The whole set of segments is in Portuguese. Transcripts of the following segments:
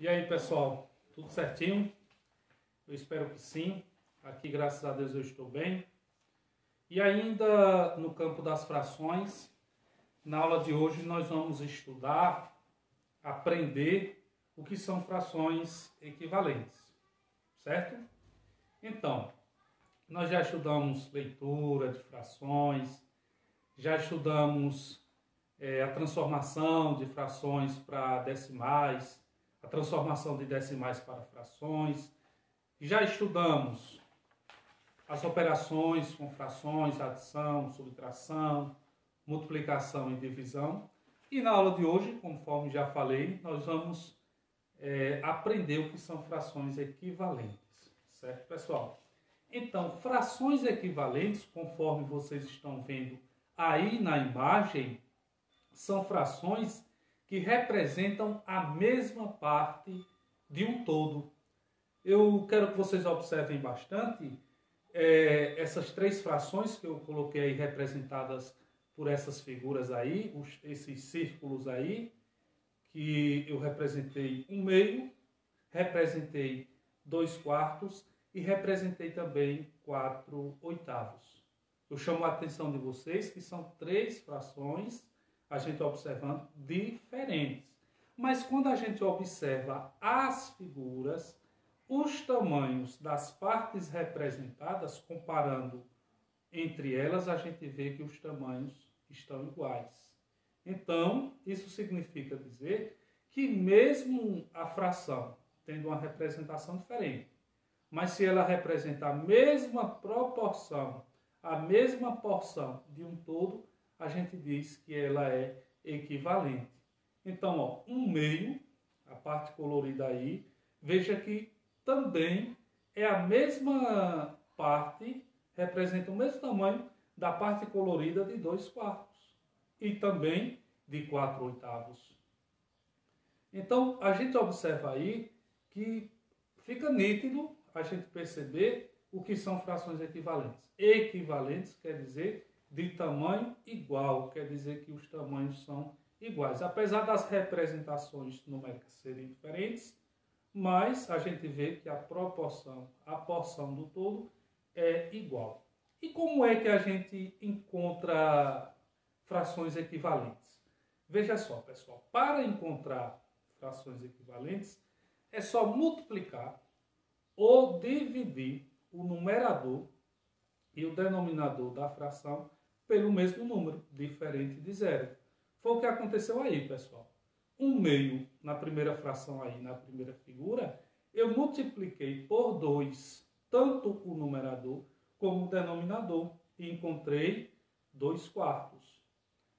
E aí, pessoal, tudo certinho? Eu espero que sim. Aqui, graças a Deus, eu estou bem. E ainda no campo das frações, na aula de hoje nós vamos estudar, aprender o que são frações equivalentes, certo? Então, nós já estudamos leitura de frações, já estudamos a transformação de frações para decimais, a transformação de decimais para frações. Já estudamos as operações com frações, adição, subtração, multiplicação e divisão. E na aula de hoje, conforme já falei, nós vamos aprender o que são frações equivalentes. Certo, pessoal? Então, frações equivalentes, conforme vocês estão vendo aí na imagem, são frações que representam a mesma parte de um todo. Eu quero que vocês observem bastante essas três frações que eu coloquei aí representadas por essas figuras aí, esses círculos aí, que eu representei 1/2, representei 2/4 e representei também 4/8. Eu chamo a atenção de vocês que são três frações, a gente observando, diferentes. Mas quando a gente observa as figuras, os tamanhos das partes representadas, comparando entre elas, a gente vê que os tamanhos estão iguais. Então, isso significa dizer que mesmo a fração tendo uma representação diferente, mas se ela representa a mesma proporção, a mesma porção de um todo, a gente diz que ela é equivalente. Então, ó, 1/2, a parte colorida aí, veja que também é a mesma parte, representa o mesmo tamanho da parte colorida de 2/4 e também de 4/8. Então, a gente observa aí que fica nítido a gente perceber o que são frações equivalentes. Equivalentes quer dizer de tamanho igual, quer dizer que os tamanhos são iguais. Apesar das representações numéricas serem diferentes, mas a gente vê que a proporção, a porção do todo é igual. E como é que a gente encontra frações equivalentes? Veja só, pessoal, para encontrar frações equivalentes, é só multiplicar ou dividir o numerador e o denominador da fração pelo mesmo número, diferente de zero. Foi o que aconteceu aí, pessoal. 1/2 na primeira fração aí, na primeira figura, eu multipliquei por 2 tanto o numerador como o denominador e encontrei 2/4.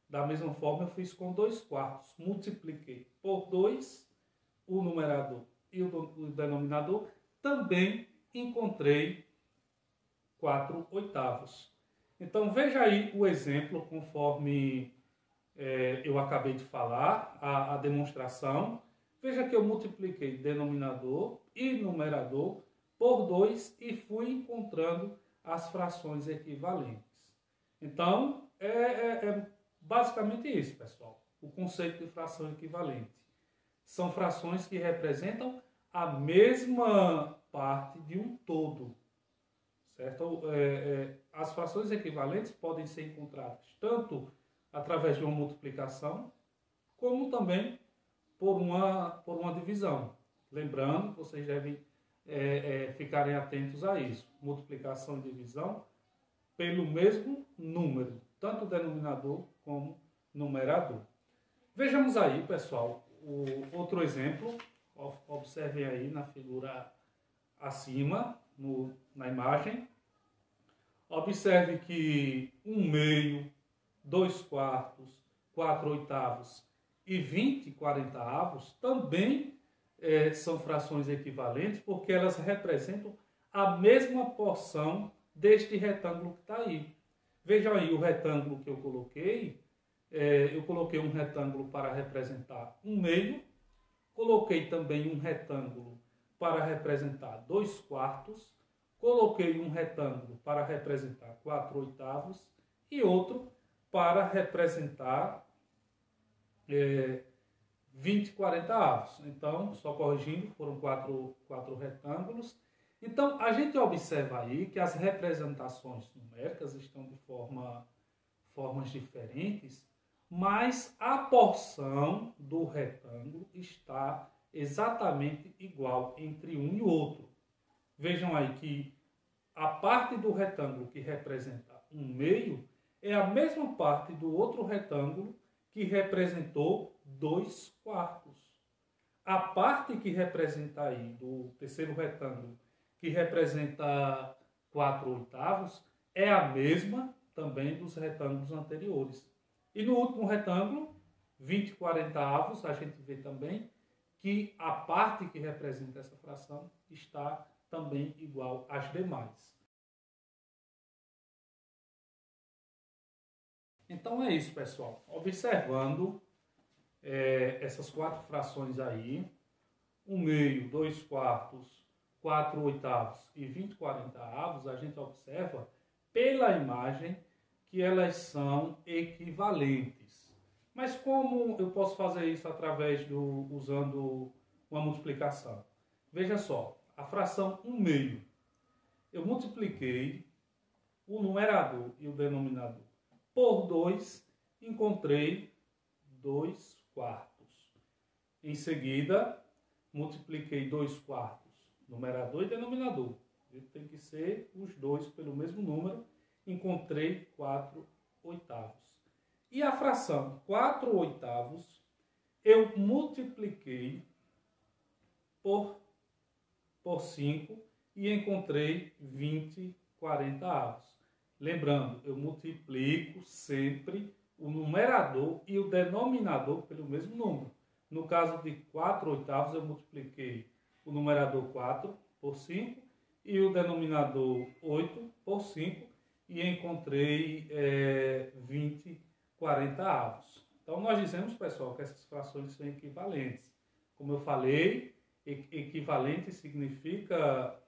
Da mesma forma, eu fiz com 2/4. Multipliquei por 2 o numerador e o denominador, também encontrei 4/8. Então, veja aí o exemplo, conforme eu acabei de falar, a demonstração. Veja que eu multipliquei denominador e numerador por 2 e fui encontrando as frações equivalentes. Então, é basicamente isso, pessoal. O conceito de fração equivalente. São frações que representam a mesma parte de um todo. Certo? As frações equivalentes podem ser encontradas tanto através de uma multiplicação, como também por uma divisão. Lembrando, vocês devem ficarem atentos a isso. Multiplicação e divisão pelo mesmo número, tanto denominador como numerador. Vejamos aí, pessoal, o outro exemplo. Observem aí na figura acima, na imagem. Observe que 1/2, 2/4, 4/8 e 20/40 também são frações equivalentes, porque elas representam a mesma porção deste retângulo que está aí. Vejam aí o retângulo que eu coloquei. Eu coloquei um retângulo para representar 1/2, coloquei também um retângulo para representar 2/4, coloquei um retângulo para representar 4/8 e outro para representar 20/40. Então, só corrigindo, foram quatro retângulos. Então, a gente observa aí que as representações numéricas estão de formas diferentes, mas a porção do retângulo está exatamente igual entre um e outro. Vejam aí que a parte do retângulo que representa 1/2 é a mesma parte do outro retângulo que representou 2/4. A parte que representa aí do terceiro retângulo, que representa 4/8, é a mesma também dos retângulos anteriores. E no último retângulo, 20/40, a gente vê também que a parte que representa essa fração está também igual às demais. Então é isso, pessoal. Observando essas quatro frações aí, 1/2, 2/4, 4/8 e 20/40, a gente observa pela imagem que elas são equivalentes. Mas como eu posso fazer isso usando uma multiplicação? Veja só, a fração 1/2. Eu multipliquei o numerador e o denominador por 2, encontrei 2/4. Em seguida, multipliquei 2/4, numerador e denominador. Tem que ser os dois pelo mesmo número. Encontrei 4/8. E a fração 4/8 eu multipliquei por 5 e encontrei 20/40. Lembrando, eu multiplico sempre o numerador e o denominador pelo mesmo número. No caso de 4/8, eu multipliquei o numerador 4 por 5 e o denominador 8 por 5 e encontrei 20/40. Então, nós dizemos, pessoal, que essas frações são equivalentes. Como eu falei, equivalente significa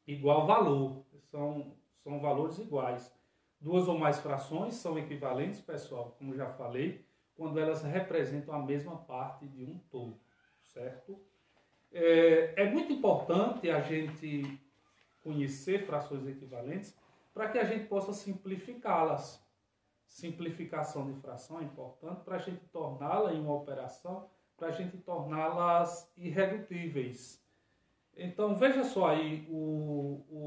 igual valor, são valores iguais. Duas ou mais frações são equivalentes, pessoal, como já falei, quando elas representam a mesma parte de um todo, certo? É muito importante a gente conhecer frações equivalentes para que a gente possa simplificá-las. Simplificação de fração é importante para a gente torná-la em uma operação, para a gente torná-las irredutíveis. Então, veja só aí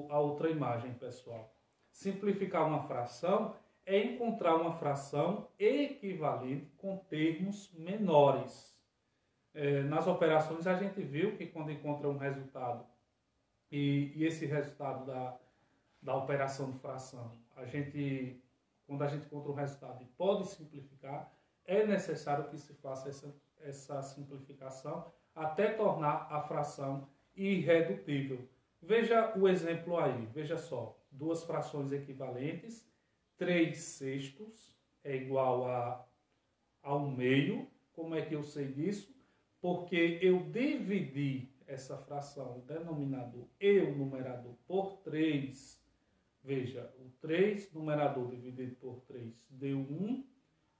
a outra imagem, pessoal. Simplificar uma fração é encontrar uma fração equivalente com termos menores. Nas operações, a gente viu que quando encontra um resultado e esse resultado da operação de fração, quando a gente encontra um resultado e pode simplificar, é necessário que se faça essa simplificação até tornar a fração irredutível. Veja o exemplo aí, veja só, duas frações equivalentes, 3/6 é igual a 1/2. Como é que eu sei disso? Porque eu dividi essa fração, o denominador e o numerador, por 3. Veja, o 3, numerador dividido por 3, deu 1.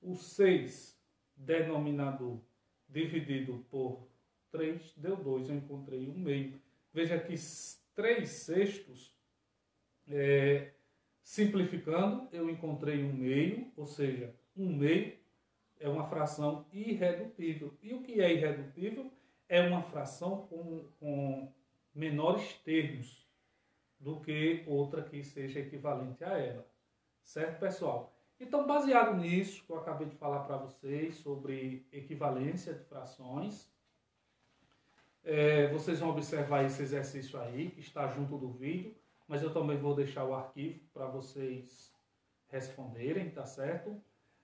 O 6, denominador dividido por 3, deu 2. Eu encontrei 1/2. Veja que 3/6, simplificando, eu encontrei 1/2, ou seja, 1/2 é uma fração irredutível. E o que é irredutível? É uma fração com menores termos do que outra que seja equivalente a ela. Certo, pessoal? Então, baseado nisso que eu acabei de falar para vocês sobre equivalência de frações, vocês vão observar esse exercício aí, que está junto do vídeo, mas eu também vou deixar o arquivo para vocês responderem, tá certo?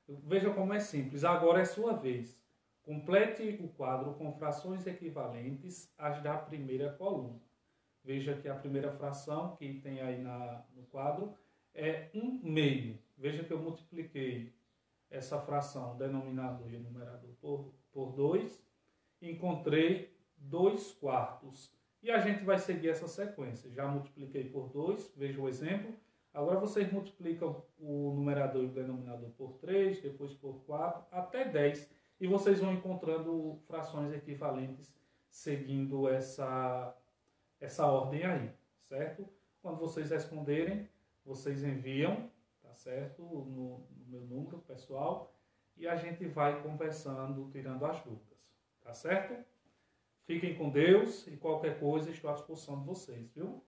Veja como é simples. Agora é sua vez. Complete o quadro com frações equivalentes às da primeira coluna. Veja que a primeira fração que tem aí no quadro é 1/2. Veja que eu multipliquei essa fração, denominador e numerador, por 2. Encontrei 2/4. E a gente vai seguir essa sequência. Já multipliquei por 2, veja o exemplo. Agora vocês multiplicam o numerador e o denominador por 3, depois por 4, até 10. e vocês vão encontrando frações equivalentes seguindo essa ordem aí, certo? Quando vocês responderem, vocês enviam, tá certo? No meu número pessoal, e a gente vai conversando, tirando as dúvidas, tá certo? Fiquem com Deus e qualquer coisa estou à disposição de vocês, viu?